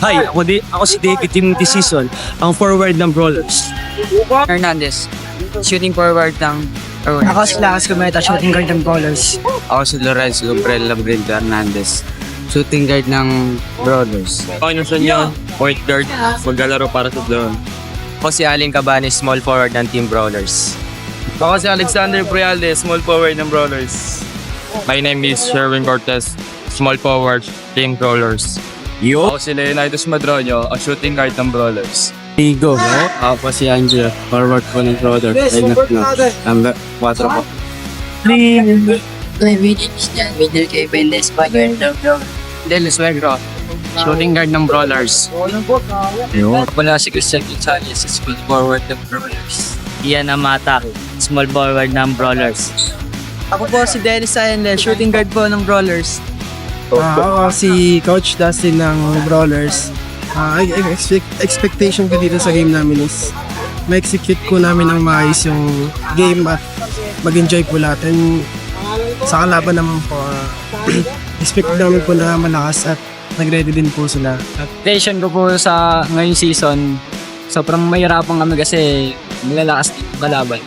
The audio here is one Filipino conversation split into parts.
Hi, ako si David Timothy Season, ang forward ng Brawlers. Hernandez, shooting forward ng Ako si Lakas Kumeta, shooting guard ng Brawlers. Ako si Lorenzo Gabriel Labrinto Hernandez, shooting guard ng Brothers. Ako yung yun, point guard, maglalaro para sa Blon. Ako si Aling Cabanes, small forward ng Team Brawlers. Ako si Alexander Prialde, small forward ng Brawlers. My name is Sherwin Cortez, small forward, Team Brawlers. Ako si Leonidas Madronio, ang shooting guard ng Brawlers. Igo, ako po si Angelo, forward po ng Brother. Number 4 po. Middle kay Bendes, Spaniard ng Del Suegro, shooting guard ng Brawlers. Ako pala si Christian Gonzalez, small forward ng Brawlers. Ian Amata, small forward ng Brawlers. Ako po si Dennis Sayende, shooting guard po ng Brawlers. Ako si Coach Dustin ng Brawlers. Expectation ko dito sa game namin is ma-execute po namin ang maayos yung game at mag-enjoy po lahat. And sa kalaban naman po, expect namin po na malakas at nag-ready din po sila. Expectation ko po sa ngayong season, sobrang mahirapan kami kasi malalakas dito kalaban.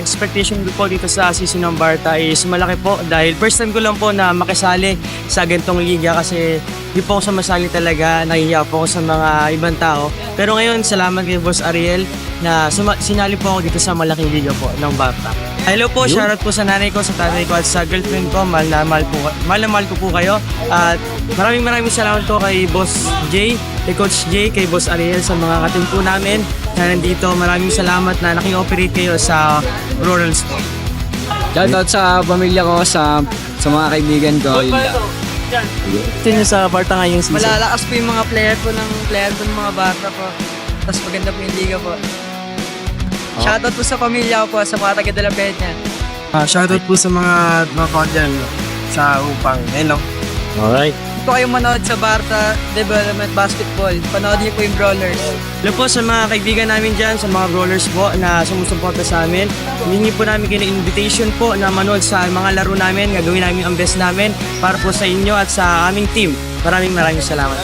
Expectation ko po dito sa season ng Barta is malaki po dahil first time ko lang po na makisali sa ganitong liga kasi di po ako sumasali talaga, nahihiya po ako sa mga ibang tao. Pero ngayon, salamat kay Boss Ariel na sinali po ako dito sa malaking liga po ng Barta. Hello po, shoutout po sa nanay ko, sa tatay ko at sa girlfriend ko. Mahal na mahal ko po kayo. At maraming salamat po kay Boss Jay, kay Coach Jay, kay Boss Ariel sa mga katim po namin na nandito. Maraming salamat na naki-operate kayo sa rural store. Shoutout sa pamilya ko, sa mga kaibigan ko, yun lang. Ito nyo sa Barta ngayong season. Malalakas po yung mga player po ng mga bata po. Tapos maganda po yung liga po. Shoutout po sa pamilya ko po, sa mga taga de la Peña. Shoutout po sa mga ko dyan sa Upang. Hello. Alright. Kung kayong manood sa Barta Development Basketball, panood niyo po yung Brawlers. Hello po sa mga kaibigan namin dyan, sa mga Brawlers po na sumusuporta sa amin. Hiningi po namin kayo ng invitation po na manood sa mga laro namin, gagawin namin ang best namin para po sa inyo at sa aming team. Maraming salamat.